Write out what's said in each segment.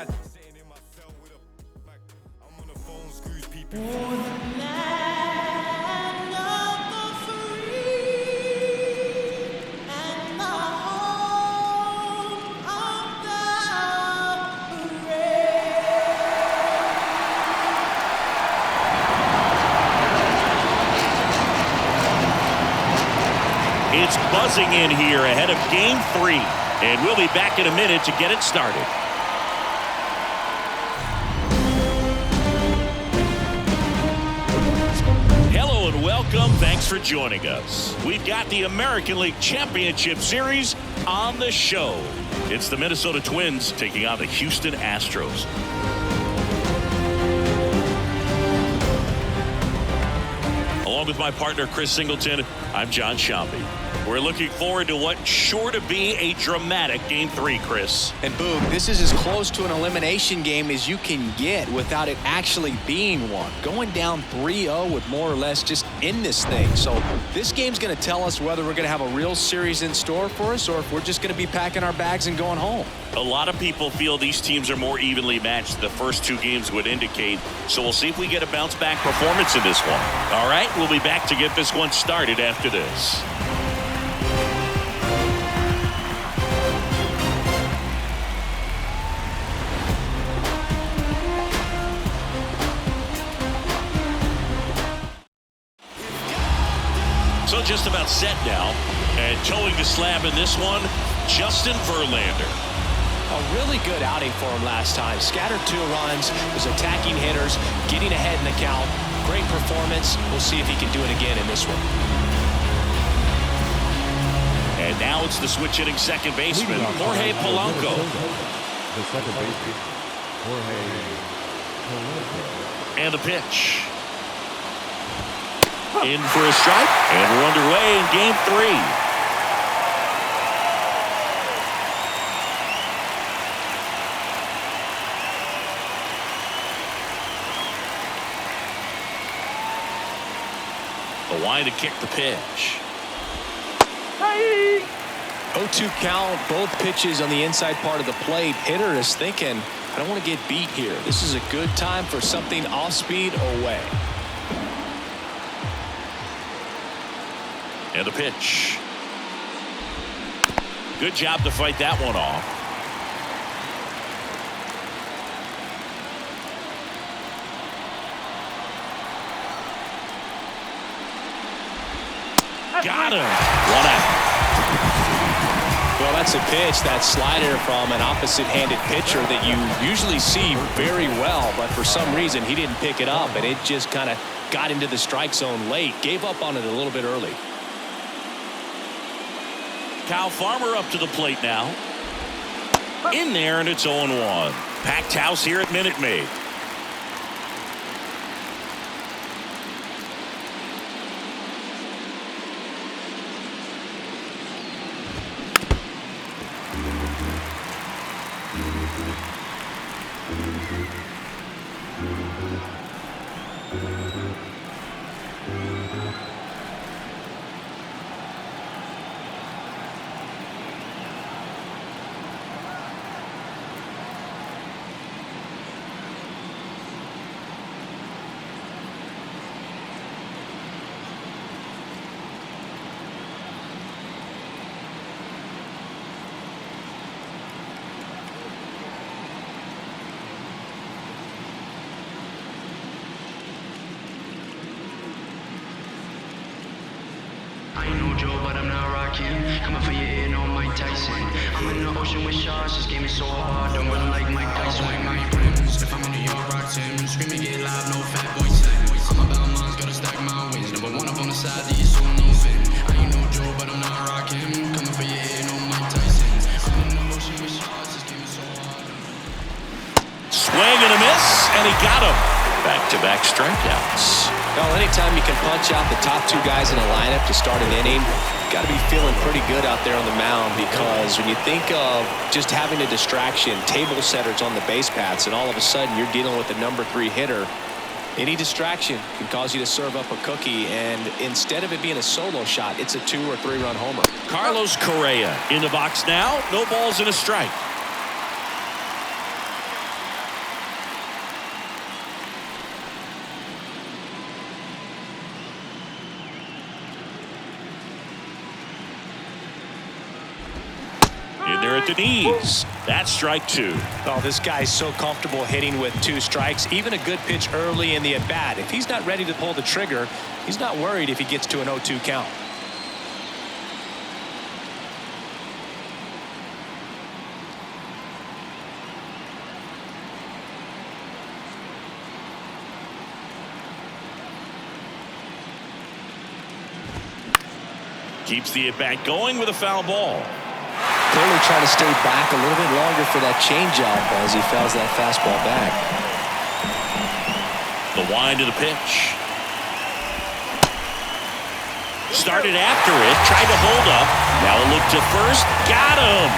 It's buzzing in here ahead of Game 3, and we'll be back in a minute to get it started. Hello and welcome. Thanks for joining us. We've got the American League Championship Series on the show. It's the Minnesota Twins taking on the Houston Astros. Along with my partner, Chris Singleton, I'm John Shambi. We're looking forward to what's sure to be a dramatic Game 3, Chris. And boom, this is as close to an elimination game as you can get without it actually being one. Going down 3-0 would more or less just end this thing. So this game's going to tell us whether we're going to have a real series in store for us or if we're just going to be packing our bags and going home. A lot of people feel these teams are more evenly matched than the first two games would indicate. So we'll see if we get a bounce-back performance in this one. All right, we'll be back to get this one started after this. So just about set now, and towing the slab in this one, Justin Verlander. A really good outing for him last time. Scattered 2 runs, was attacking hitters, getting ahead in the count. Great performance. We'll see if he can do it again in this one. And now it's the switch hitting second baseman, Jorge Polanco. The second baseman, Jorge Polanco. And the pitch. In for a strike, and we're underway in Game 3. The line to kick the pitch. 0-2 count, both pitches on the inside part of the plate. Hitter is thinking, I don't want to get beat here. This is a good time for something off speed away. And the pitch. Good job to fight that one off. Got him. 1 out. Well, that's a pitch, that slider from an opposite-handed pitcher that you usually see very well, but for some reason he didn't pick it up, and it just kind of got into the strike zone late. Gave up on it a little bit early. Kyle Farmer up to the plate now. In there, and it's 0-1. Packed house here at Minute Maid. I ain't no Joe, but I'm not rocking. Coming for your ear, no Mike Tyson. I'm in the ocean with sharks, this game is so hard. Don't run like Mike Tyson. Swing my rims, if I'm in New York, rock Tim. Screaming, get live, no fat boy slam. I'm about mines, gotta stack my wins. Number 1 up on the side, these so no fin. I ain't no Joe, but I'm not rocking. Coming for your ear, no Mike Tyson. I'm in the ocean with sharks, this game is so hard. Swing and a miss, and he got him. Back-to-back strikeouts. Well, anytime you can punch out the top 2 guys in a lineup to start an inning, got to be feeling pretty good out there on the mound, because when you think of just having a distraction, table setters on the base paths, and all of a sudden you're dealing with a number 3 hitter, any distraction can cause you to serve up a cookie, and instead of it being a solo shot, it's a 2 or 3 run homer. Carlos Correa in the box now. No balls and a strike. the knees. That's strike 2. Oh, this guy's so comfortable hitting with 2 strikes. Even a good pitch early in the at-bat. If he's not ready to pull the trigger, he's not worried if he gets to an 0-2 count. Keeps the at-bat going with a foul ball. Clearly trying to stay back a little bit longer for that changeup as he fouls that fastball back. The wind of the pitch. Started after it, tried to hold up. Now a look to first. Got him!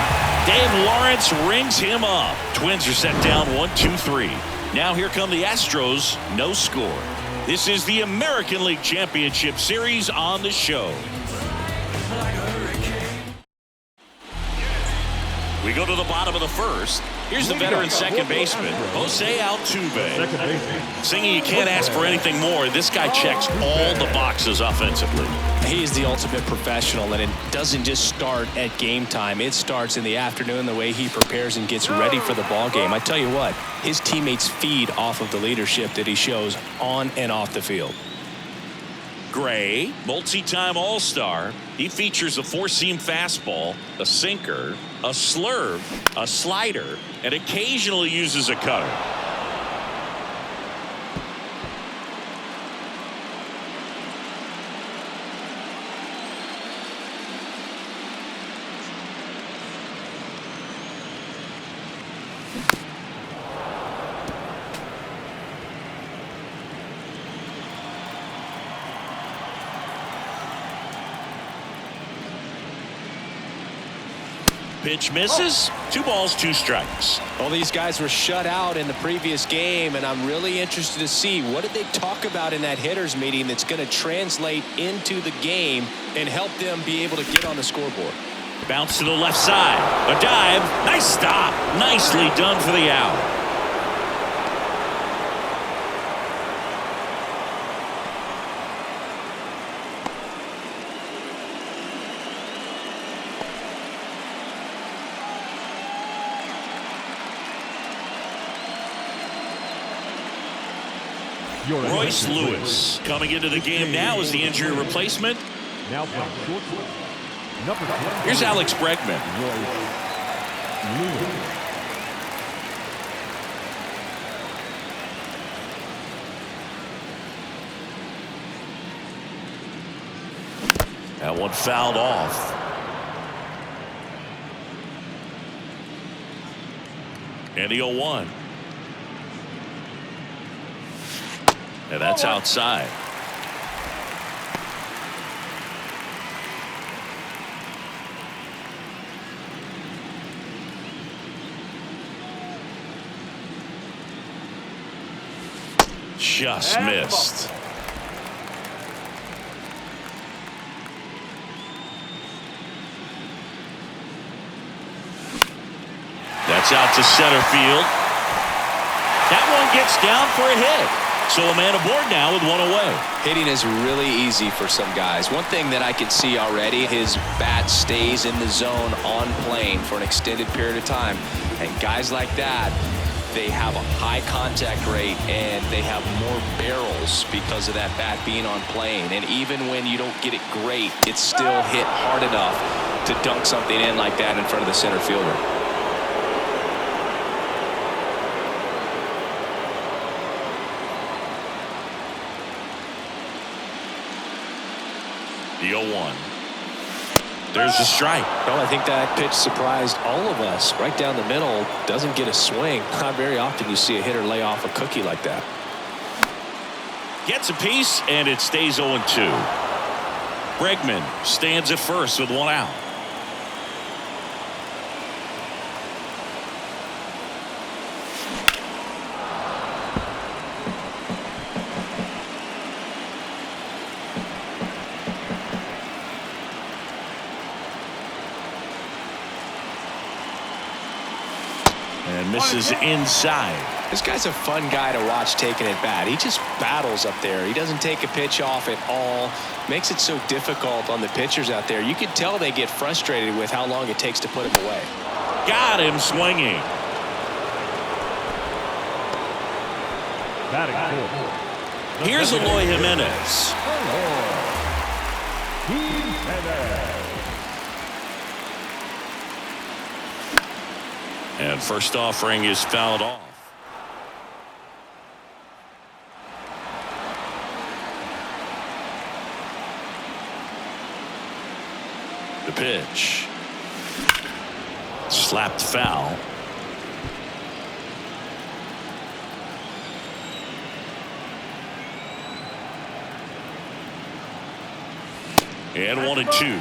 Dave Lawrence rings him up. Twins are set down 1-2-3. Now here come the Astros. No score. This is the American League Championship Series on the show. We go to the bottom of the first. Here's the veteran second baseman, Jose Altuve. Singing, you can't ask for anything more. This guy checks all the boxes offensively. He's the ultimate professional, and it doesn't just start at game time. It starts in the afternoon, the way he prepares and gets ready for the ball game. I tell you what, his teammates feed off of the leadership that he shows on and off the field. Gray, multi-time All-Star. He features a 4-seam fastball, a sinker, a slurve, a slider, and occasionally uses a cutter. Pitch misses. 2 balls, 2 strikes. Well, these guys were shut out in the previous game, and I'm really interested to see what did they talk about in that hitters meeting that's going to translate into the game and help them be able to get on the scoreboard. Bounce to the left side. A dive. Nice stop. Nicely done for the out. Royce Lewis coming into the game now as the injury replacement. Now playing shortstop, number 10. Here's Alex Bregman. That one fouled off. And the 0-1. And that's outside. Just missed. That's out to center field. That one gets down for a hit. So a man aboard now with 1 away. Hitting is really easy for some guys. One thing that I can see already, his bat stays in the zone on plane for an extended period of time. And guys like that, they have a high contact rate and they have more barrels because of that bat being on plane. And even when you don't get it great, it's still hit hard enough to dunk something in like that in front of the center fielder. The 0-1. There's the strike. Well, I think that pitch surprised all of us. Right down the middle, doesn't get a swing. Not very often you see a hitter lay off a cookie like that. Gets a piece, and it stays 0-2. Bregman stands at first with 1 out. And misses inside. This guy's a fun guy to watch taking at bat. He just battles up there. He doesn't take a pitch off at all. Makes it so difficult on the pitchers out there. You can tell they get frustrated with how long it takes to put him away. Got him swinging. Batting fourth. Here's Eloy Jimenez. And first offering is fouled off. The pitch. Slapped foul. And 1-2.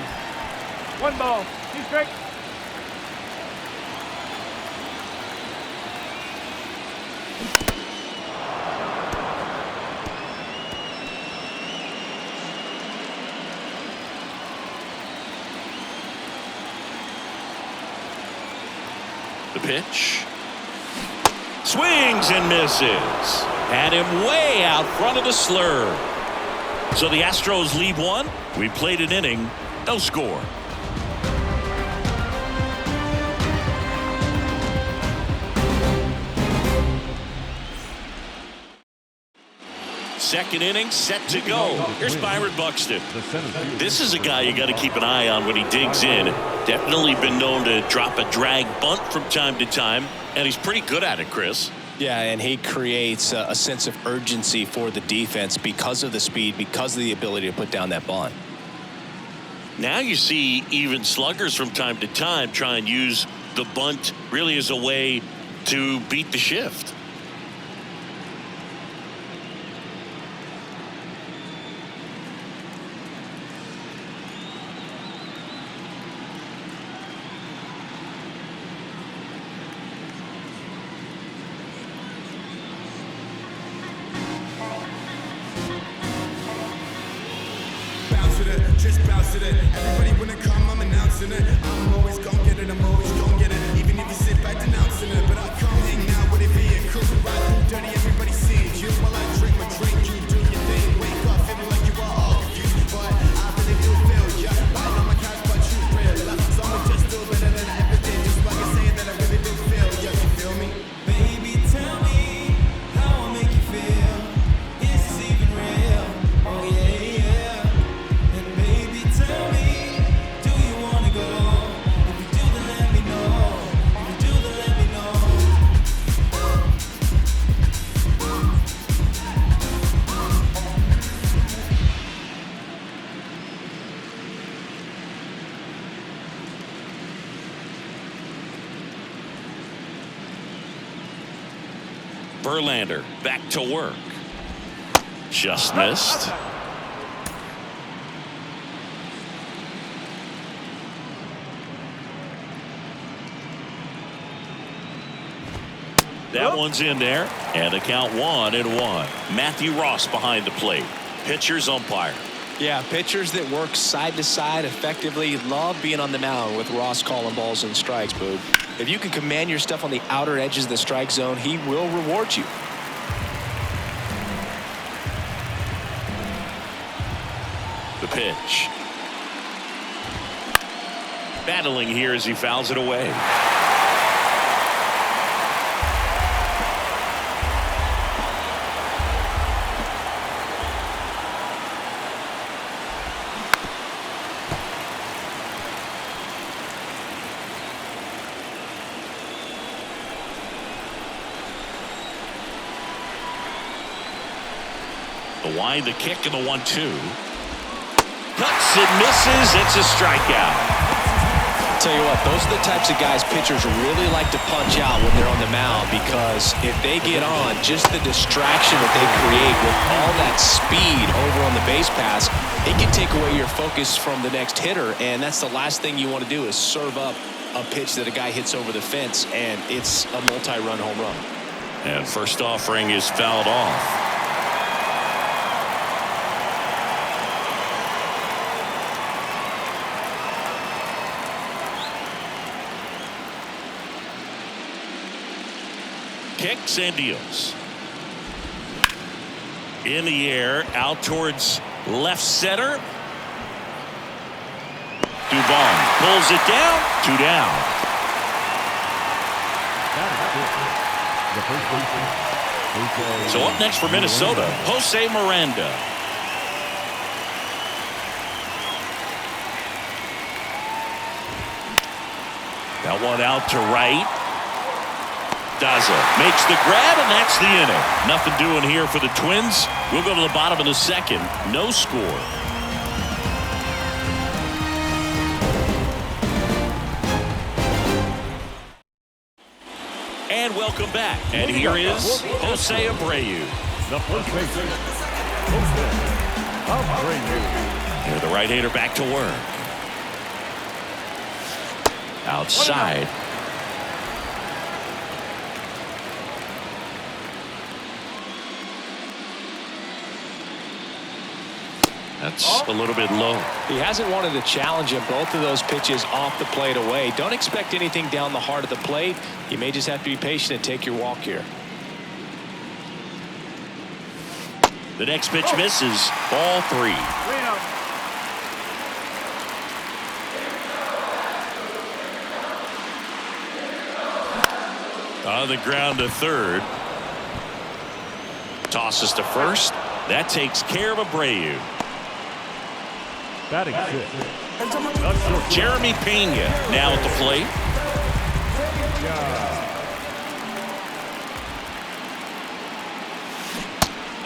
1 ball. He's straight. The pitch. Swings and misses. Had him way out front of the slur. So the Astros lead one. We played an inning. No score. Second inning set to go. Here's Byron Buxton. This is a guy you got to keep an eye on when he digs in. Definitely been known to drop a drag bunt from time to time, and he's pretty good at it, Chris. Yeah, and he creates a sense of urgency for the defense because of the speed, because of the ability to put down that bunt. Now you see even sluggers from time to time try and use the bunt really as a way to beat the shift. Just bounce it. Everybody wanna come, I'm announcing it. I'm always gon' get it, I'm always gon' get it. Even if you sit back denouncing it. But I come hang out with it via cruising right through dirty, everybody sees you. While I drink my drink, you do your thing. Wake up feeling like you are all confused. But I really do feel ya. Lying on my couch, but you real. Someone just do better than I ever did. Just like I say that I really do feel ya. You feel me? Baby, tell me how I make you feel. Is this even real? Oh yeah. Verlander back to work. Just missed. That one's in there, and the count 1-1. Matthew Ross behind the plate. Pitcher's umpire. Yeah, pitchers that work side to side effectively love being on the mound with Ross calling balls and strikes, Boog. If you can command your stuff on the outer edges of the strike zone, he will reward you. The pitch. Battling here as he fouls it away. The wind, the kick, and the 1-2. Cuts and misses. It's a strikeout. Tell you what, those are the types of guys pitchers really like to punch out when they're on the mound, because if they get on, just the distraction that they create with all that speed over on the base pass, it can take away your focus from the next hitter, and that's the last thing you want to do is serve up a pitch that a guy hits over the fence, and it's a multi-run home run. And first offering is fouled off. Kicks and deals. In the air, out towards left center. Duvall pulls it down. 2 down. So up next for Minnesota, Jose Miranda. That one out to right. Daza makes the grab, and that's the inning. Nothing doing here for the Twins. We'll go to the bottom of the second. No score. And welcome back. And here is Jose Abreu. The first baseman, Jose Abreu. Here the right-hander back to work. Outside. That's a little bit low. He hasn't wanted to challenge him. Both of those pitches off the plate away. Don't expect anything down the heart of the plate. You may just have to be patient and take your walk here. The next pitch misses. Ball 3. On the ground to third. Tosses to first. That takes care of Abreu. Batting six. Jeremy Pena now at the plate.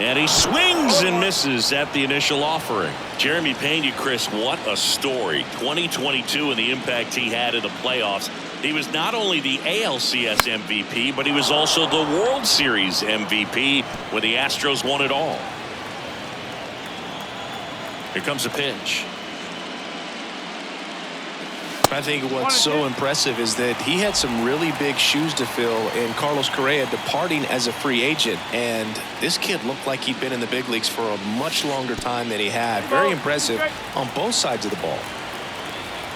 And he swings and misses at the initial offering. Jeremy Pena, Chris, what a story. 2022 and the impact he had in the playoffs. He was not only the ALCS MVP, but he was also the World Series MVP when the Astros won it all. Here comes a pitch. I think what's so impressive is that he had some really big shoes to fill in Carlos Correa departing as a free agent. And this kid looked like he'd been in the big leagues for a much longer time than he had. Very impressive on both sides of the ball.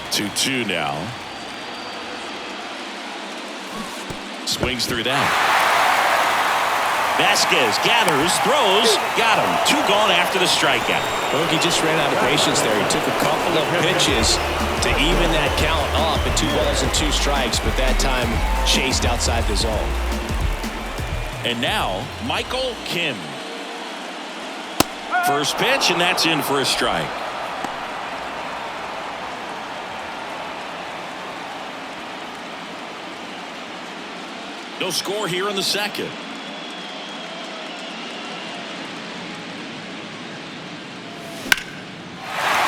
2-2 now. Swings through that. Vasquez gathers, throws, got him. 2 gone after the strikeout. Look, he just ran out of patience there. He took a couple of pitches to even that count up at 2 balls and 2 strikes, but that time chased outside the zone. And now, Michael Kim. First pitch, and that's in for a strike. No score here in the second.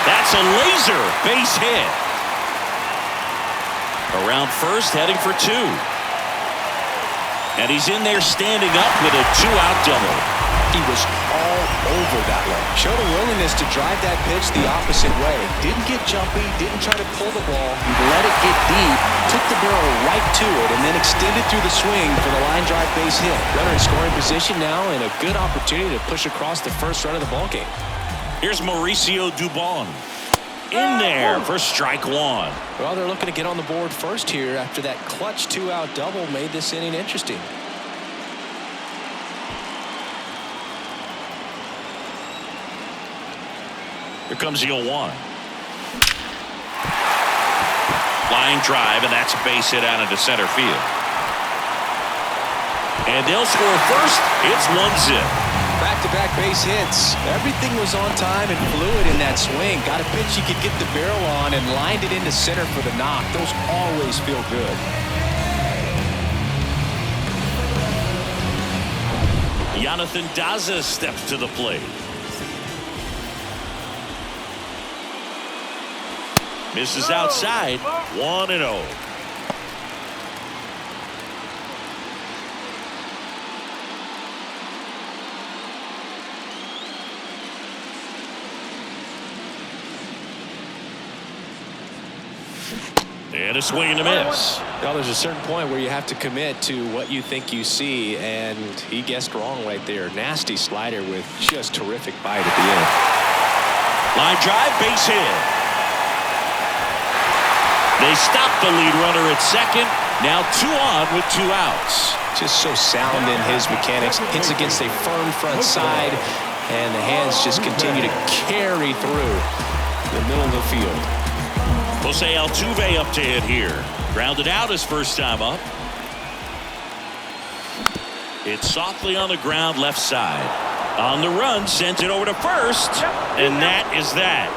That's a laser base hit. Around first, heading for 2. And he's in there standing up with a 2-out double. He was all over that one. Showed a willingness to drive that pitch the opposite way. Didn't get jumpy, didn't try to pull the ball. He let it get deep, took the barrel right to it, and then extended through the swing for the line drive base hit. Runner in scoring position now, and a good opportunity to push across the first run of the ballgame. Here's Mauricio Dubon. In there for strike 1. Well, they're looking to get on the board first here after that clutch 2-out double made this inning interesting. Here comes the 0-1. Line drive, and that's a base hit out into center field. And they'll score first. It's 1-0. Back-to-back base hits. Everything was on time and fluid in that swing. Got a pitch he could get the barrel on and lined it into center for the knock. Those always feel good. Jonathan Daza steps to the plate. Misses outside. 1-0. And a swing and a miss. Well, there's a certain point where you have to commit to what you think you see, and he guessed wrong right there. Nasty slider with just terrific bite at the end. Line drive, base hit. They stop the lead runner at second. Now 2 on with 2 outs. Just so sound in his mechanics. Hits against a firm front side, and the hands just continue to carry through the middle of the field. Jose Altuve up to hit here. Grounded out his first time up. It's softly on the ground left side. On the run, sent it over to first, and that is that.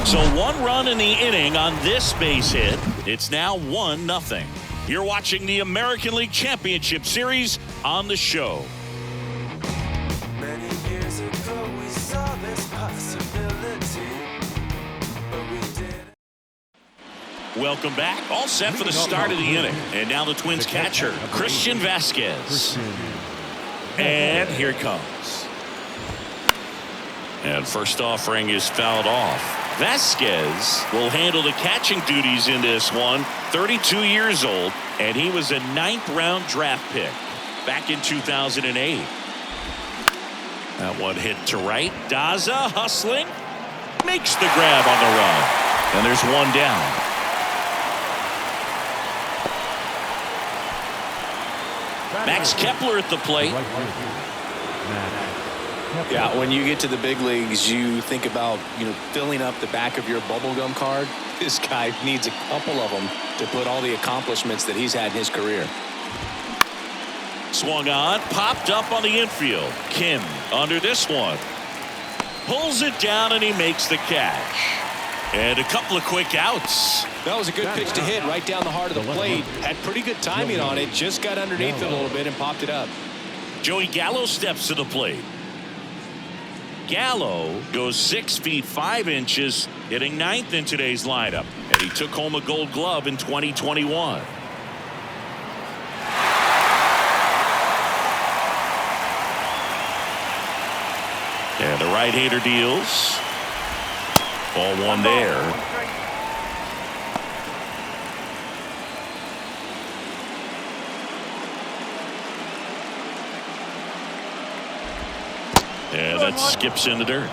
So 1 run in the inning on this base hit. It's now 1-0. You're watching the American League Championship Series on the show. Many years ago we saw this possibility, but we did. Welcome back. All set for the start of the inning. And now the Twins catcher, Christian Vasquez. And here it comes. And first offering is fouled off. Vasquez will handle the catching duties in this one. 32 years old, and he was a 9th-round draft pick back in 2008. That one hit to right. Daza hustling. Makes the grab on the run. And there's one down. Max Kepler at the plate. Yeah, when you get to the big leagues, you think about, filling up the back of your bubblegum card. This guy needs a couple of them to put all the accomplishments that he's had in his career. Swung on, popped up on the infield. Kim under this one. Pulls it down, and he makes the catch. And a couple of quick outs. That was a good pitch to hit right down the heart of the plate. Had pretty good timing on it. Just got underneath it a little bit and popped it up. Joey Gallo steps to the plate. Gallo goes 6 feet 5 inches, hitting 9th in today's lineup, and he took home a Gold Glove in 2021. And the right-hander deals. Ball 1 there. And that skips in the dirt.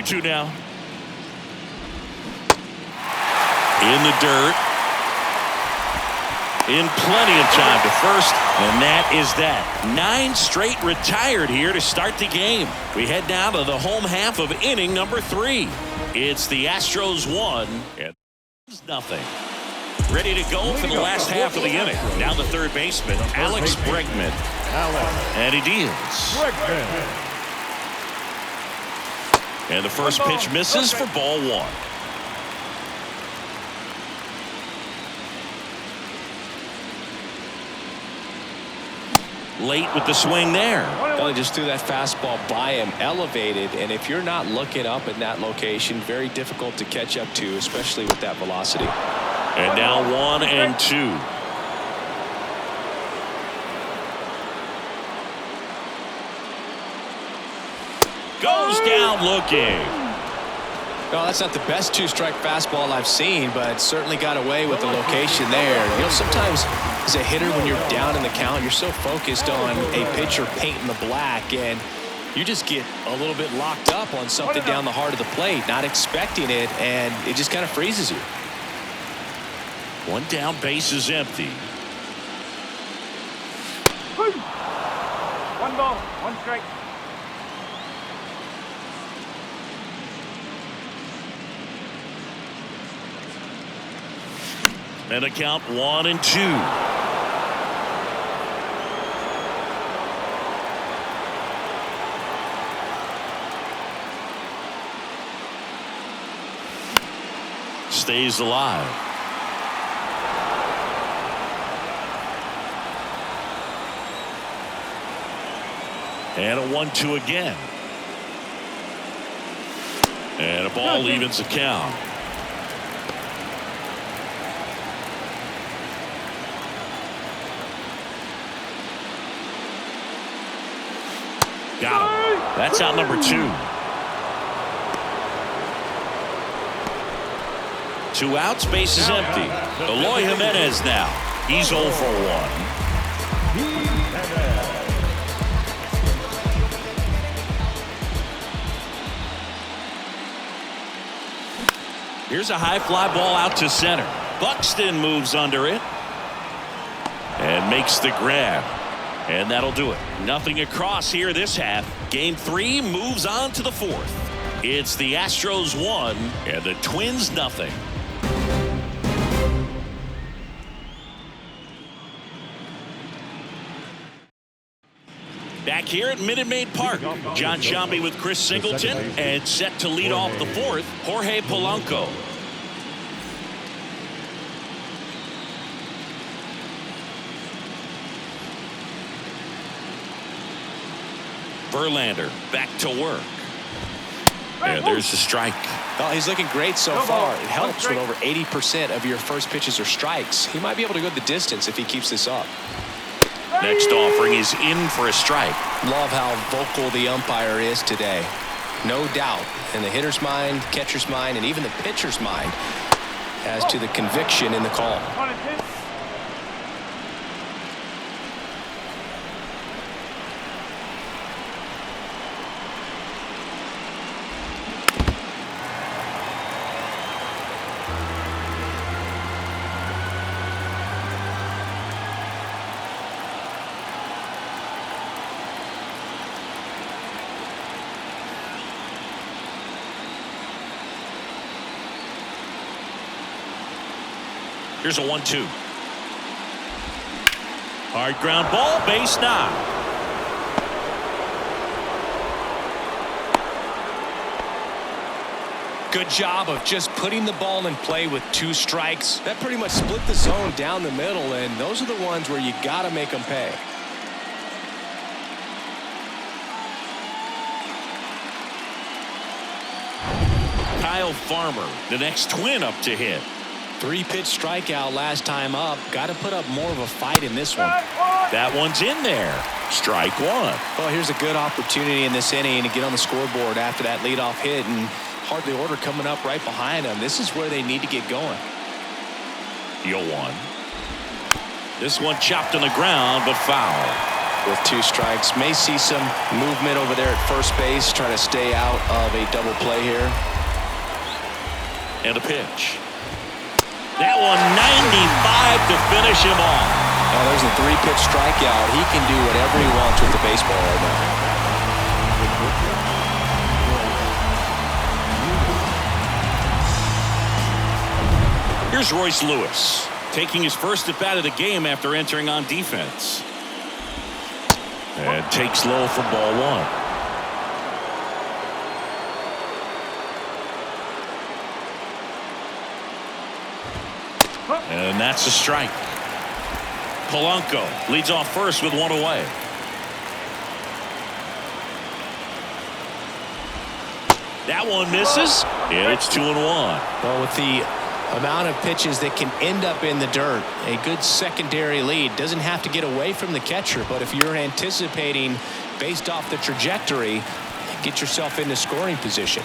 Two now. In the dirt. In plenty of time to first, and that is that. 9 straight retired here to start the game. We head now to the home half of inning number 3. It's the Astros 1 and nothing. Ready to go for the last half of the inning. Now the third baseman, Alex Bregman. And he deals. And the first pitch misses for ball 1. Late with the swing there. Well, he just threw that fastball by him, elevated, and if you're not looking up in that location, very difficult to catch up to, especially with that velocity. And now 1 and 2. Goes down looking. No, that's not the best 2-strike fastball I've seen, but certainly got away with the location there. Sometimes as a hitter, when you're down in the count, you're so focused on a pitcher painting the black, and you just get a little bit locked up on something down the heart of the plate, not expecting it, and it just kind of freezes you. 1 down, base is empty. 1 ball, 1 strike. And a count 1 and 2. Stays alive. And a 1-2 again. And a ball evens the count. Got him. That's out number 2. 2 outs, base is empty. Eloy Jimenez now. He's 0 for 1. Here's a high fly ball out to center. Buxton moves under it and makes the grab. And that'll do it. Nothing across here this half. Game 3 moves on to the 4th. It's the Astros 1 and the Twins nothing. Back here at Minute Maid Park, John Sciambi with Chris Singleton, and set to lead off the 4th, Jorge Polanco. Verlander back to work. And there's the strike. Oh, he's looking great so far. It helps when over 80% of your first pitches are strikes. He might be able to go the distance if he keeps this up. Next offering is in for a strike. Love how vocal the umpire is today. No doubt in the hitter's mind, catcher's mind, and even the pitcher's mind as to the conviction in the call. Here's a 1-2. Hard ground ball, base knock. Good job of just putting the ball in play with 2 strikes. That pretty much split the zone down the middle, and those are the ones where you got to make them pay. Kyle Farmer, the next Twin up to hit. 3-pitch strikeout last time up. Got to put up more of a fight in this one. That one's in there. Strike 1. Well, here's a good opportunity in this inning to get on the scoreboard after that leadoff hit, and hardly order coming up right behind them. This is where they need to get going. 0-1. This one chopped on the ground, but foul. With 2 strikes, may see some movement over there at first base, trying to stay out of a double play here. And a pitch. That one 95 to finish him off. Oh, there's a 3-pitch strikeout. He can do whatever he wants with the baseball right now. Here's Royce Lewis, taking his first at bat of the game after entering on defense. And takes low for ball 1. And that's a strike. Polanco leads off first with 1 away. That one misses, and it's 2-1. Well, with the amount of pitches that can end up in the dirt, a good secondary lead doesn't have to get away from the catcher, but if you're anticipating based off the trajectory, get yourself into scoring position.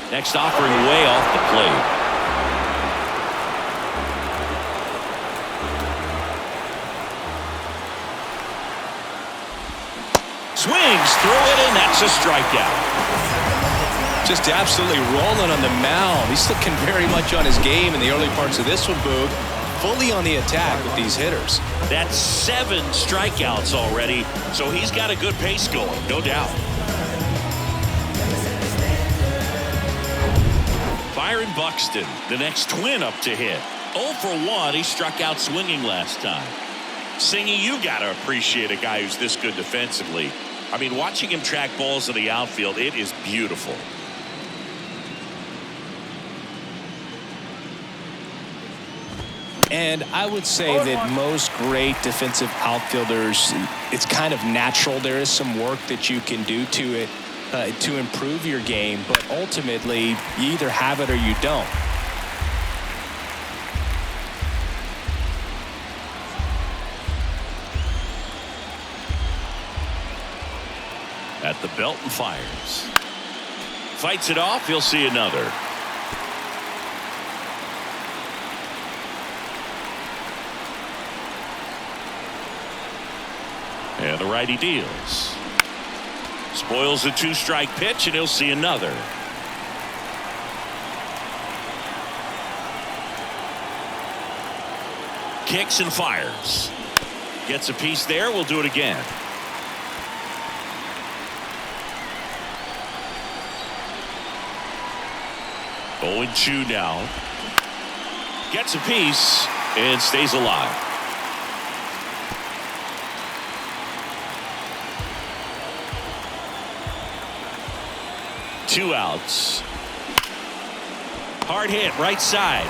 Next offering way off the plate. Swings through it, and that's a strikeout. Just absolutely rolling on the mound. He's looking very much on his game in the early parts of this one, Boog. Fully on the attack with these hitters. That's 7 strikeouts already, so he's got a good pace going, no doubt. Byron Buxton, the next Twin up to hit. 0 for 1. He struck out swinging last time. Singy, you got to appreciate a guy who's this good defensively. I mean, watching him track balls in the outfield, it is beautiful. And I would say that most great defensive outfielders, it's kind of natural. There is some work that you can do to it to improve your game, but ultimately you either have it or you don't. At the belt and fires. Fights it off. He'll see another. And the righty deals. Spoils the 2-strike pitch, and he'll see another. Kicks and fires. Gets a piece there. We'll do it again. Going 2 now. Gets a piece and stays alive. Two outs. Hard hit right side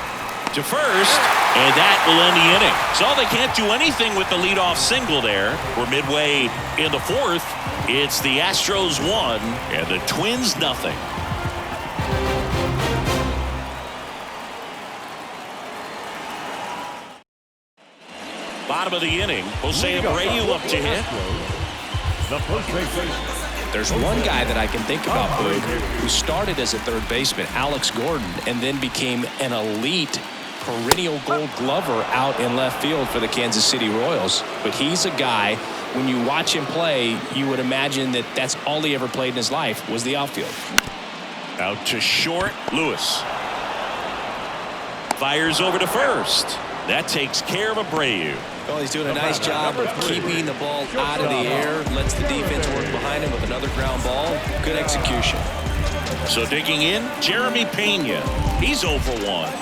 to first, and that will end the inning. So they can't do anything with the leadoff single there. We're midway in the 4th. It's the Astros 1 and the Twins nothing. Bottom of the inning, Jose Abreu up to hit. The first baseman. There's one guy that I can think about, Boyd, who started as a third baseman, Alex Gordon, and then became an elite perennial Gold Glover out in left field for the Kansas City Royals. But he's a guy, when you watch him play, you would imagine that that's all he ever played in his life was the outfield. Out to short, Lewis. Fires over to first. That takes care of Abreu. Well, he's doing a nice job of keeping the ball out of the air, lets the defense work behind him with another ground ball. Good execution. So digging in, Jeremy Pena. He's 0 for 1.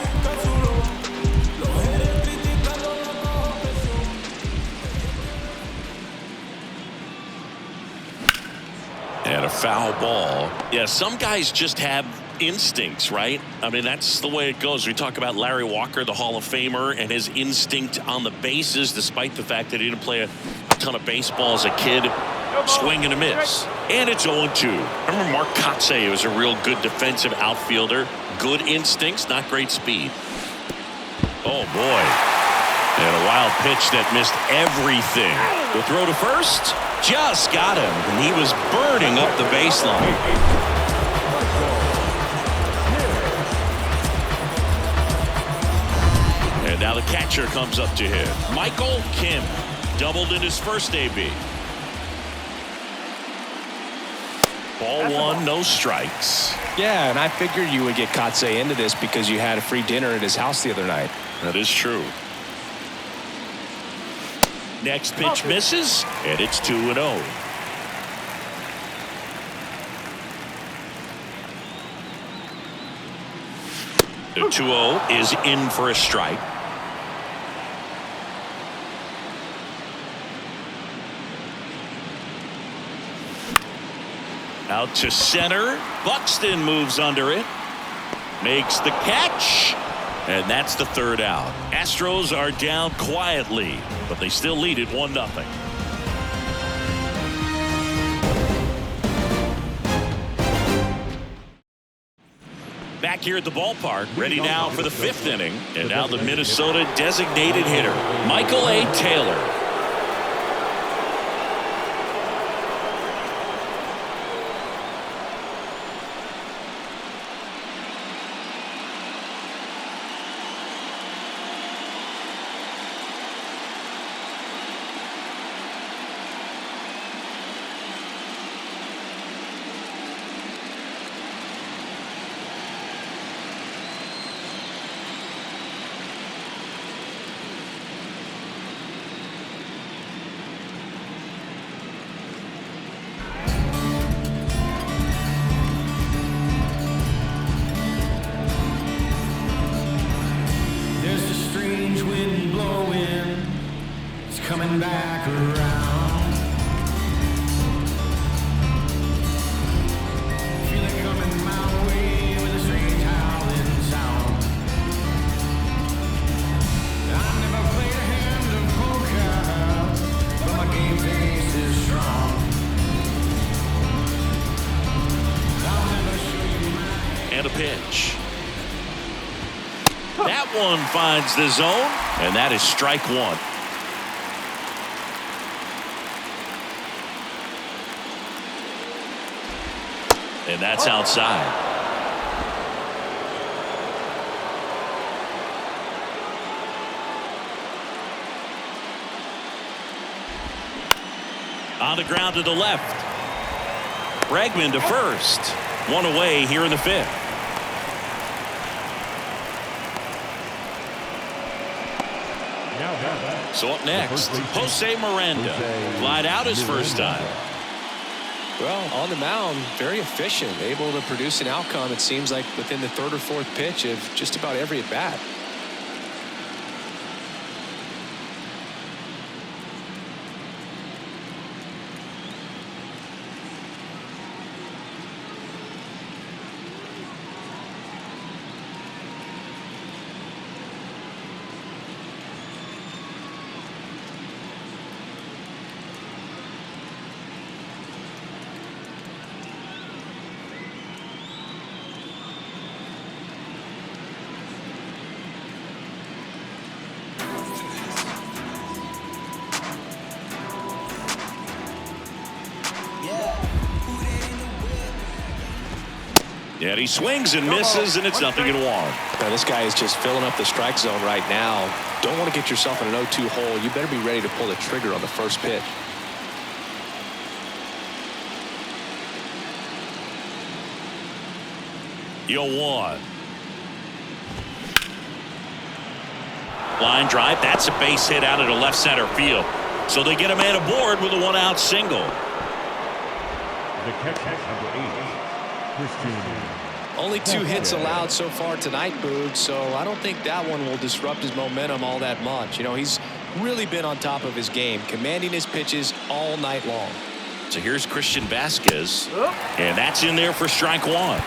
And a foul ball. Yeah, some guys just have instincts, right? I mean, that's the way it goes. We talk about Larry Walker, the Hall of Famer, and his instinct on the bases, despite the fact that he didn't play a ton of baseball as a kid. Swing and a miss. And it's 0-2. Remember Mark Kotsay was a real good defensive outfielder. Good instincts, not great speed. Oh, boy. And a wild pitch that missed everything. The throw to first just got him, and he was burning up the baseline. And now the catcher comes up to hit. Michael Kim doubled in his first AB. Ball 1, no strikes. Yeah, and I figured you would get Kotsay into this because you had a free dinner at his house the other night. That is true. Next pitch misses, and it's 2-0. The 2-0 is in for a strike. Out to center. Buxton moves under it. Makes the catch. And that's the third out. Astros are down quietly, but they still lead it 1-0. Back here at the ballpark, ready now for the 5th inning. And now the Minnesota designated hitter, Michael A. Taylor. Coming back around. Feel it coming my way with a strange howling sound. I never played a hand of poker, but my game face is strong. I'll never show you my... And a pitch. That one finds the zone, and that is strike 1. And that's outside. On the ground to the left. Bregman to first. One away here in the 5th. Now back. So up next, Jose Miranda. Flied out his first time. Well, on the mound, very efficient, able to produce an outcome, it seems like, within the third or fourth pitch of just about every at-bat. And he swings and misses, and it's nothing in one. Now, this guy is just filling up the strike zone right now. Don't want to get yourself in an 0-2 hole. You better be ready to pull the trigger on the first pitch. Yo, one. Line drive. That's a base hit out into left center field. So they get a man aboard with a one-out single. The catcher, number 8, Christian. Only 2 hits allowed so far tonight, Boog, so I don't think that one will disrupt his momentum all that much. You know, he's really been on top of his game, commanding his pitches all night long. So here's Christian Vasquez, and that's in there for strike one.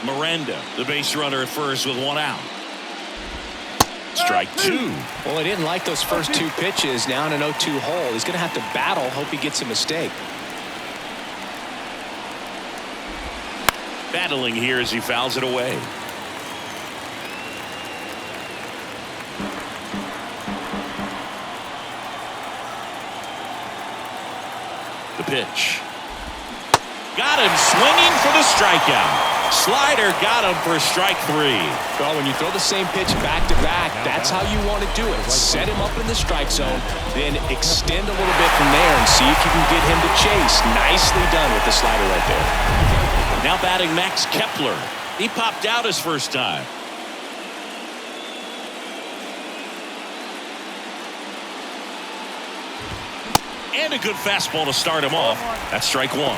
Miranda, the base runner at first with one out. Strike two. Well, he didn't like those first 2 pitches. Now in an 0-2 hole, he's going to have to battle. Hope he gets a mistake. Battling here as he fouls it away. The pitch. Got him swinging for the strikeout. Slider got him for strike 3. Well, when you throw the same pitch back-to-back, that's how you want to do it. Set him up in the strike zone, then extend a little bit from there and see if you can get him to chase. Nicely done with the slider right there. Now batting Max Kepler. He popped out his first time. And a good fastball to start him off. That's strike 1.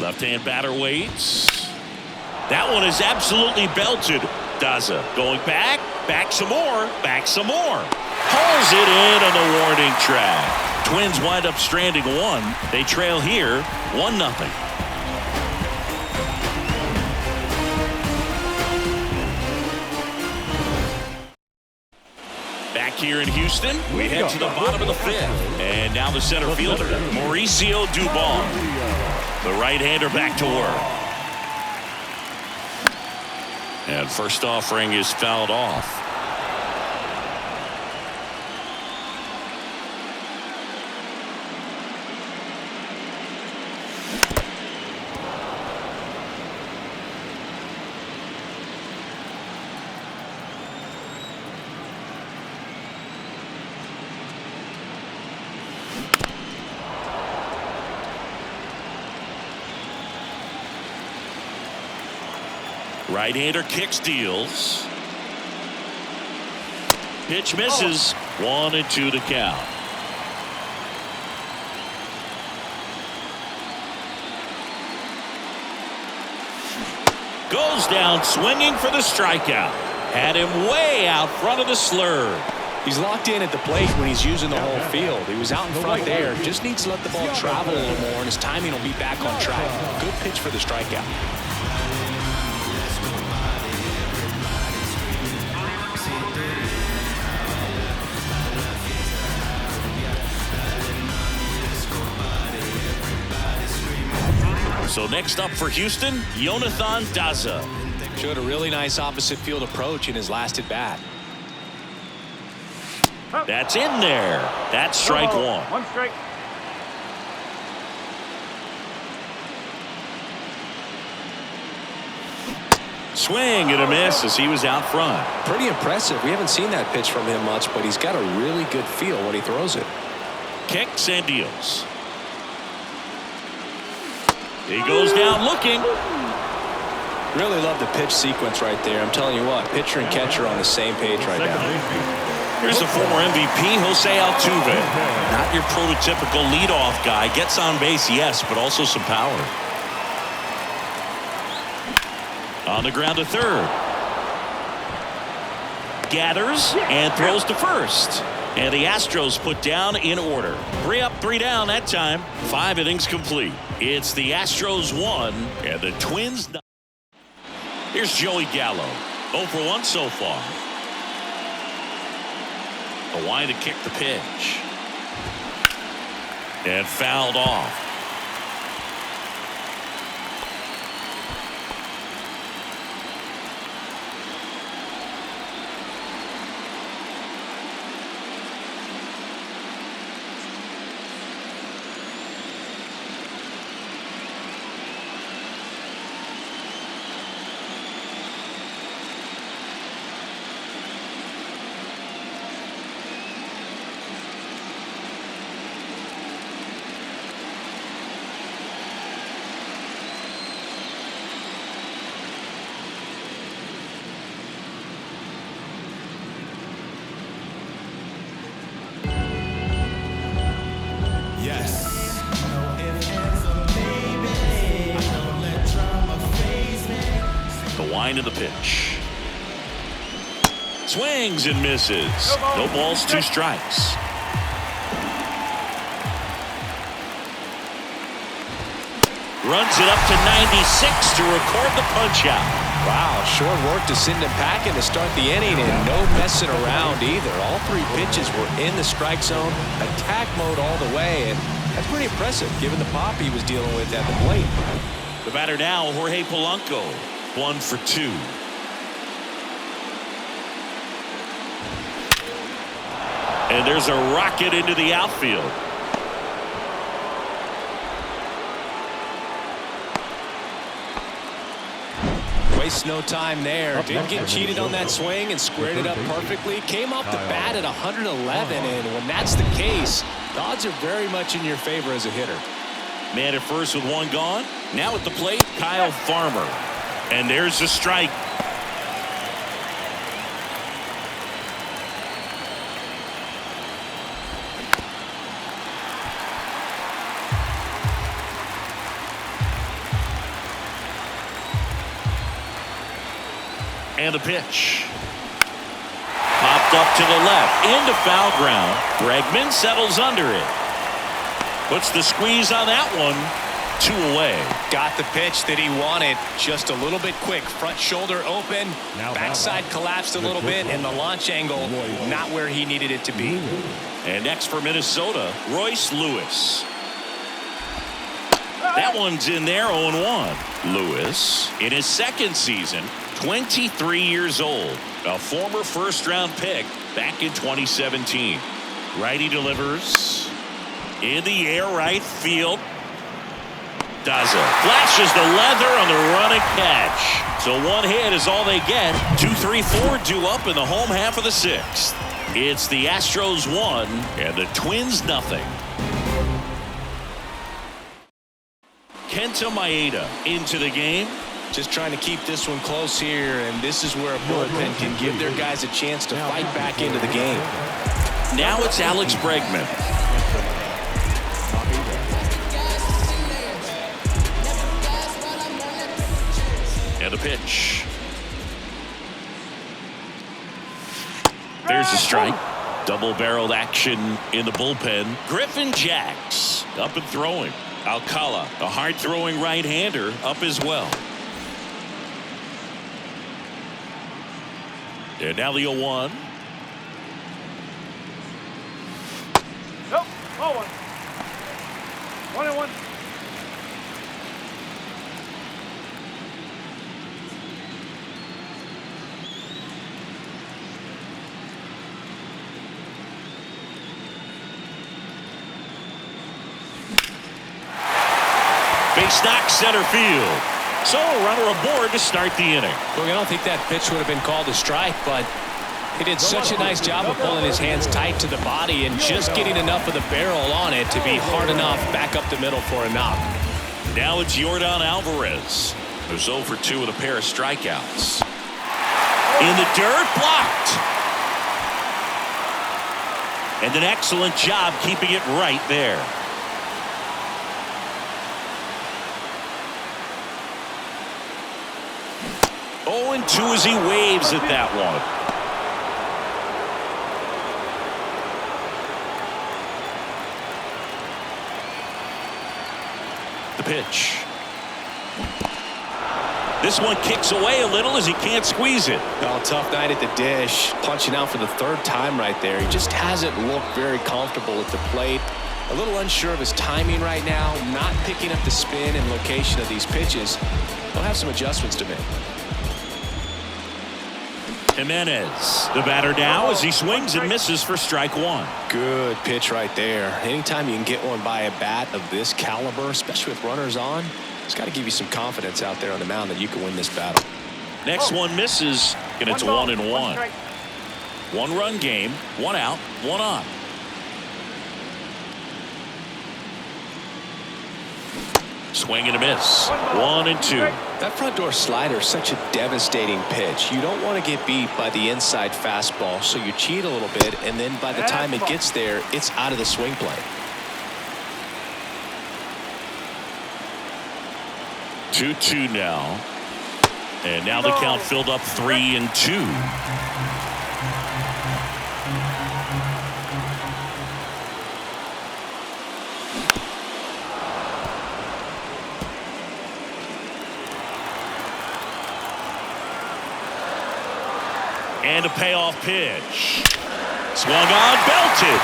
Left-hand batter waits. That one is absolutely belted. Daza going back some more, pulls it in on the warning track. Twins wind up stranding 1. They trail here 1-0. Back here in Houston, we head to the bottom of the 5th. And now the center fielder, Mauricio Dubon. The right-hander back to work. And first offering is fouled off. Right-hander kicks, deals. Pitch misses. 1-2 to count. Goes down swinging for the strikeout. Had him way out front of the slurve. He's locked in at the plate when he's using the whole field. He was out in front there. Just needs to let the ball travel a little more, and his timing will be back on track. Good pitch for the strikeout. So next up for Houston, Jonathan Daza. Showed a really nice opposite field approach in his last at bat. That's in there. That's strike 1. 1 strike. Swing and a miss as he was out front. Pretty impressive. We haven't seen that pitch from him much, but he's got a really good feel when he throws it. Kicks and deals. He goes down looking. Really love the pitch sequence right there. I'm telling you what, pitcher and catcher on the same page right now. Here's the former MVP, Jose Altuve. Not your prototypical leadoff guy. Gets on base, yes, but also some power. On the ground to third. Gathers and throws to first. And the Astros put down in order. 3 up, 3 down that time. 5 innings complete. It's the Astros 1 and the Twins 9. Here's Joey Gallo. 0 for 1 so far. The line to kick the pitch. And fouled off. Line of the pitch. Swings and misses. No balls, 2 strikes. Runs it up to 96 to record the punch out. Wow, short work to send him packing to start the inning, and no messing around either. All 3 pitches were in the strike zone, attack mode all the way, and that's pretty impressive given the pop he was dealing with at the plate. The batter now, Jorge Polanco. 1 for 2. And there's a rocket into the outfield. Wastes no time there. Didn't get cheated on that swing and squared it up perfectly. Came off the bat at 111, and when that's the case, the odds are very much in your favor as a hitter. Man at first with 1 gone. Now at the plate, Kyle Farmer. And there's a strike. And the pitch. Popped up to the left. Into foul ground. Bregman settles under it. Puts the squeeze on that one. 2 away. Got the pitch that he wanted. Just a little bit quick. Front shoulder open. Backside collapsed a little bit, and the launch angle not where he needed it to be. And next for Minnesota, Royce Lewis. That one's in there, 0-1. Lewis, in his 2nd season, 23 years old. A former first-round pick back in 2017. Righty delivers. In the air, right field. Does it. Flashes the leather on the running catch. So 1 hit is all they get. 2, 3, 4 due up in the home half of the 6th. It's the Astros 1 and the Twins 0. Kenta Maeda into the game. Just trying to keep this one close here, and this is where a bullpen can give their guys a chance to fight back into the game. Now it's Alex Bregman. And the pitch. There's a strike. Double-barreled action in the bullpen. Griffin Jacks up and throwing. Alcala, a hard-throwing right-hander, up as well. And now the 0-1. Nope. 0-1. 1-1. Base knock center field. So a runner aboard to start the inning. Look, I don't think that pitch would have been called a strike, but he did such a nice job of pulling his hands tight to the body and just getting enough of the barrel on it to be hard enough back up the middle for a knock. Now it's Yordan Alvarez, who's 0 for 2 with a pair of strikeouts. In the dirt, blocked. And an excellent job keeping it right there. Oh, and 2 as he waves at that one. The pitch. This one kicks away a little as he can't squeeze it. Oh, tough night at the dish. Punching out for the 3rd time right there. He just hasn't looked very comfortable at the plate. A little unsure of his timing right now. Not picking up the spin and location of these pitches. He'll have some adjustments to make. Jimenez, the batter now as he swings and misses for strike 1. Good pitch right there. Anytime you can get one by a bat of this caliber, especially with runners on, it's got to give you some confidence out there on the mound that you can win this battle. Next one misses, and it's 1-1. 1-run game, 1 out, 1 on. Swing and a miss. 1-2. That front door slider is such a devastating pitch. You don't want to get beat by the inside fastball, so you cheat a little bit, and then by the time it gets there, it's out of the swing plane. 2-2 now. And now the count filled up 3-2. And a payoff pitch. Swung on, belted.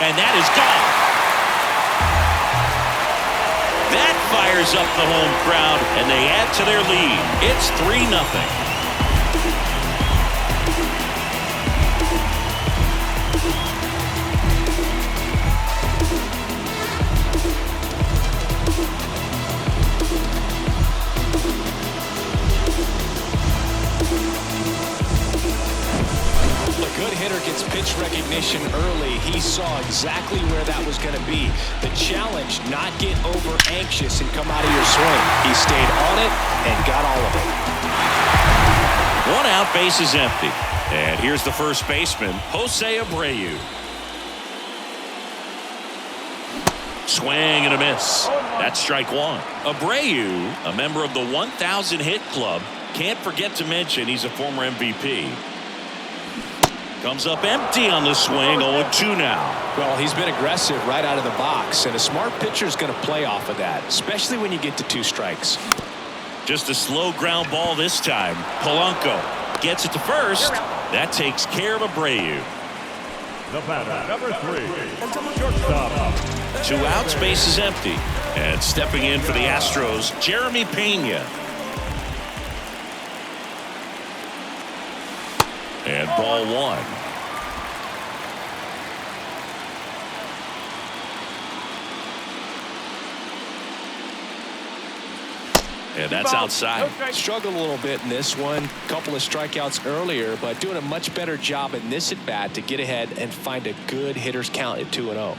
And that is gone. That fires up the home crowd, and they add to their lead. It's 3-0. Gets pitch recognition early. He saw exactly where that was going to be. The challenge, not get over anxious and come out of your swing. He stayed on it and got all of it. 1 out, base is empty. And here's the first baseman, Jose Abreu. Swing and a miss. That's strike 1. Abreu, a member of the 1,000 hit club. Can't forget to mention he's a former MVP. Comes up empty on the swing. 0-2 now. Well, he's been aggressive right out of the box, and a smart pitcher is going to play off of that, especially when you get to 2 strikes. Just a slow ground ball this time. Polanco gets it to first. That takes care of Abreu. The batter, number 3, shortstop. 2 outs, base is empty. And stepping in for the Astros, Jeremy Pena. And ball 1. And that's outside. Struggled a little bit in this one. Couple of strikeouts earlier, but doing a much better job in this at bat to get ahead and find a good hitter's count at 2-0.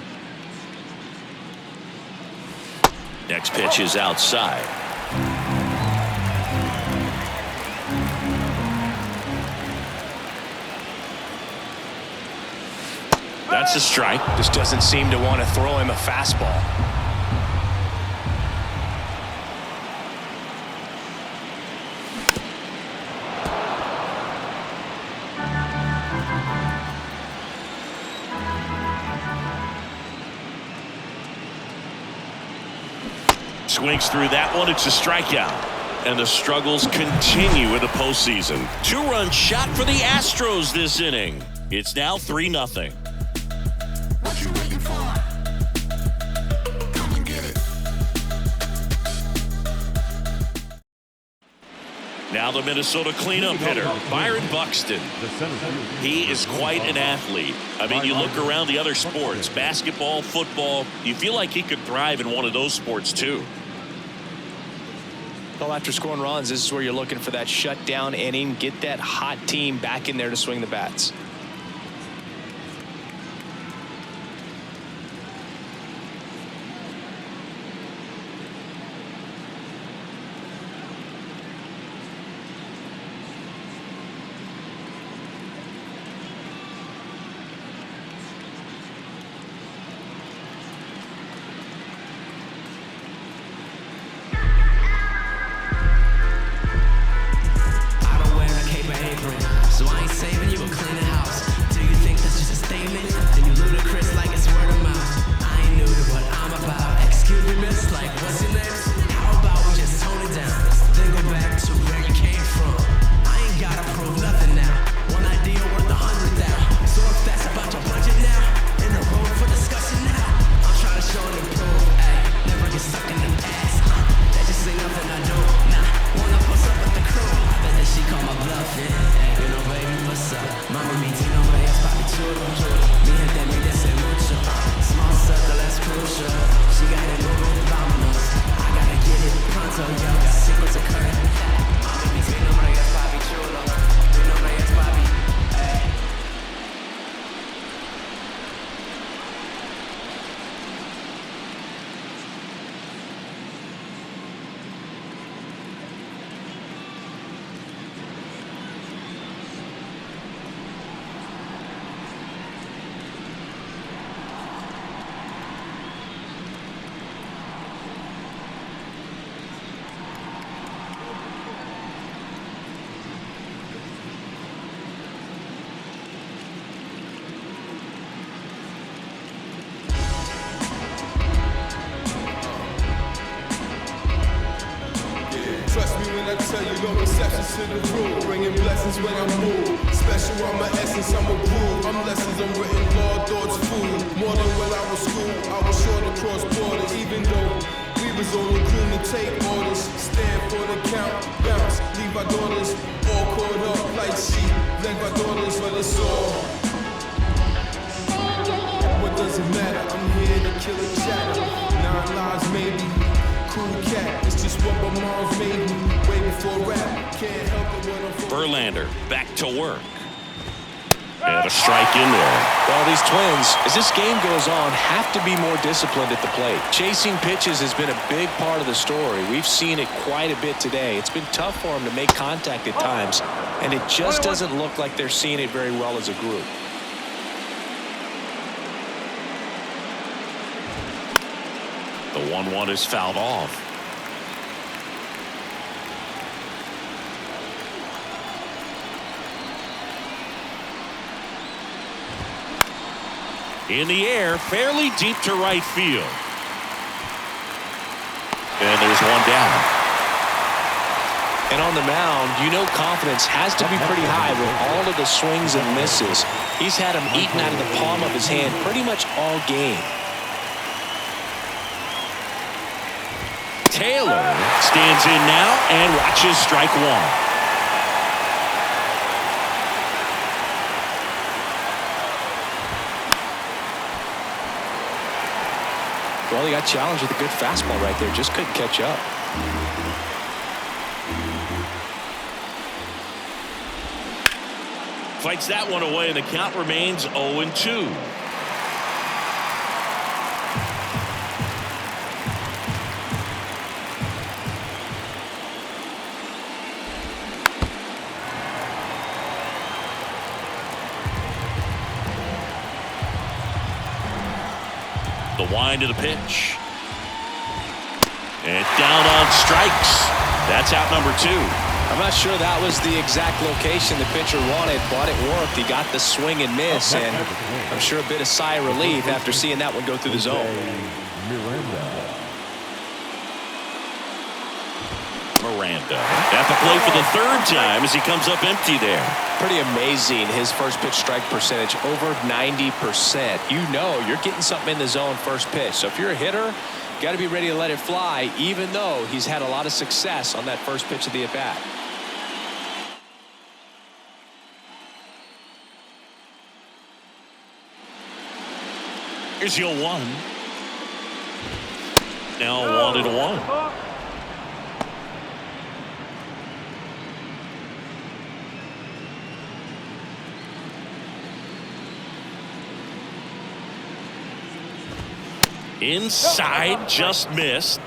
Next pitch is outside. That's a strike. Just doesn't seem to want to throw him a fastball. Swings through that one. It's a strikeout. And the struggles continue in the postseason. 2-run shot for the Astros this inning. It's now 3-0. What you waiting for? Come and get it. Now the Minnesota cleanup hitter, Byron Buxton. He is quite an athlete. I mean, you look around the other sports, basketball, football, you feel like he could thrive in one of those sports too. Well, after scoring runs, this is where you're looking for that shutdown inning. Get that hot team back in there to swing the bats. So I ain't saving you a cleaner house. Do you think that's just a statement? Then you ludicrous like it's word of mouth. I ain't new to what I'm about. Excuse me, miss, like what's your name? How about we just tone it down? Then go back to where you came from. I ain't gotta prove nothing now. One idea worth 100,000. So if that's about your budget now, in the room for discussion now. I'm trying to show and improve. Ay, never get stuck in the past. That just ain't nothing I do. Nah, wanna post up with the crew. I bet that she call my bluff, yeah. Baby, what's up? Mami, mi tino me es papi chulo. Mi gente me dice mucho. Small circle, that's crucial. She got it moving, vámonos. I gotta get it pronto, yo. Secrets occurring. Mami, mi tino me es papi chulo. Mi nombre es papi. Hey. Trust me when I tell you, no exceptions to the rule. Bringing blessings when I move. Special on my essence, I'm a groove. I'm lessons, I'm written law, thoughts, food. More than when I was school, I was sure to cross borders. Even though we was only cool to take orders. Stand for the count, bounce, leave our daughters all caught up like sheep. Leave our daughters, but it's all. What does it matter? I'm here to kill a chatter. 9 lives maybe. Cool cat, it's just what my mom's made me. Way before rap, can't help it when I'm from Verlander back to work. And a strike in there. Well, these Twins, as this game goes on, have to be more disciplined at the plate. Chasing pitches has been a big part of the story. We've seen it quite a bit today. It's been tough for them to make contact at times, and it just doesn't look like they're seeing it very well as a group. The 1-1 is fouled off. In the air, fairly deep to right field. And there's one down. And on the mound, you know confidence has to be pretty high with all of the swings and misses. He's had them eaten out of the palm of his hand pretty much all game. Taylor stands in now and watches strike one. Well, he got challenged with a good fastball right there. Just couldn't catch up. Fights that one away, and the count remains 0-2. The wind of the pitch. And down on strikes. That's out number 2. I'm not sure that was the exact location the pitcher wanted, but it worked. He got the swing and miss, and I'm sure a bit of sigh of relief after seeing that one go through the zone. Miranda at the plate for the 3rd time as he comes up empty there. Pretty amazing, his first pitch strike percentage, over 90%. You know you're getting something in the zone first pitch. So if you're a hitter, you got to be ready to let it fly, even though he's had a lot of success on that first pitch of the at-bat. Here's your 1. Now 1-1. Inside, just missed.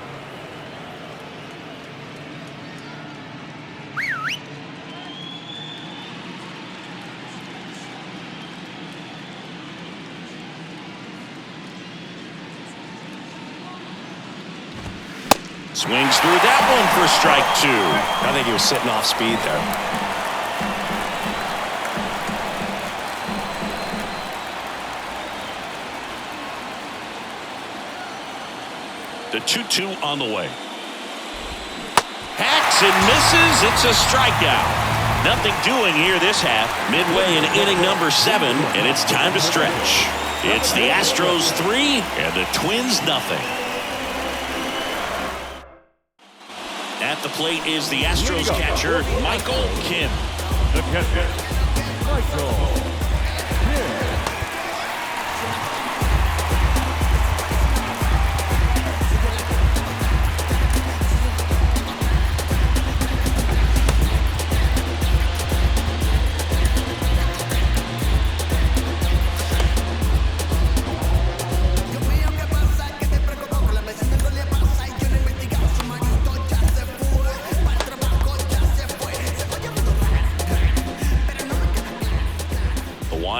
Swings through that one for strike 2. I think he was sitting off speed there. The 2-2 on the way. Hacks and misses. It's a strikeout. Nothing doing here this half. Midway in inning number 7, and it's time to stretch. It's the Astros 3 and the Twins nothing. At the plate is the Astros catcher, Michael Kim. The catcher, Michael Kim.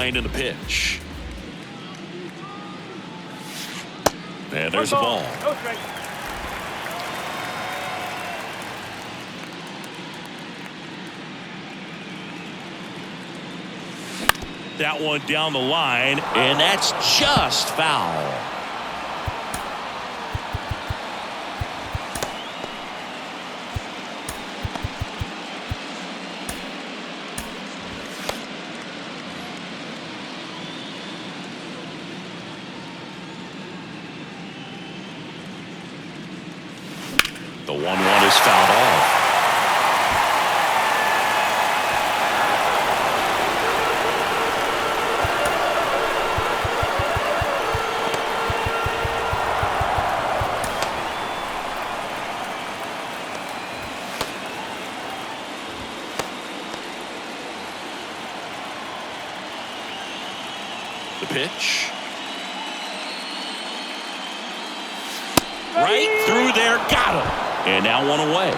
In the pitch. And there's a ball. No strike. That one down the line, and that's just foul. The 1-1 is fouled off. The pitch. Right through there, got him. And now one away.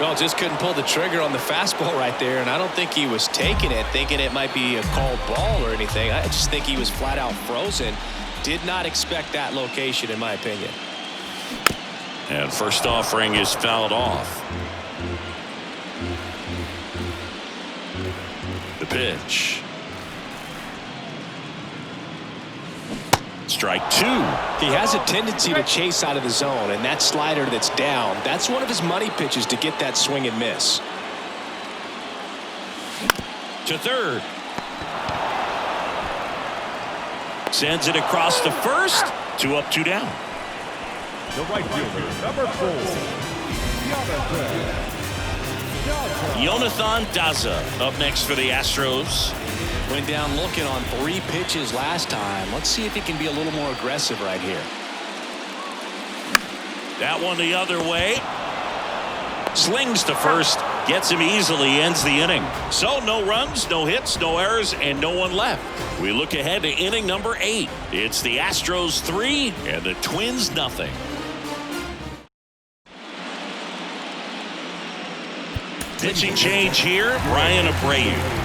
Well, just couldn't pull the trigger on the fastball right there, and I don't think he was taking it, thinking it might be a called ball or anything. I just think he was flat out frozen. Did not expect that location, in my opinion. And first offering is fouled off. The pitch. Strike 2. He has a tendency to chase out of the zone, and that slider that's down, that's one of his money pitches to get that swing and miss. To third. Sends it across the first. 2 up, 2 down. The right fielder, number 4, Jonathan Daza up next for the Astros. Went down looking on 3 pitches last time. Let's see if he can be a little more aggressive right here. That one the other way. Slings to first. Gets him easily. Ends the inning. So no runs, no hits, no errors, and no one left. We look ahead to inning number 8. It's the Astros 3 and the Twins nothing. Pitching change here. Brian Abreu.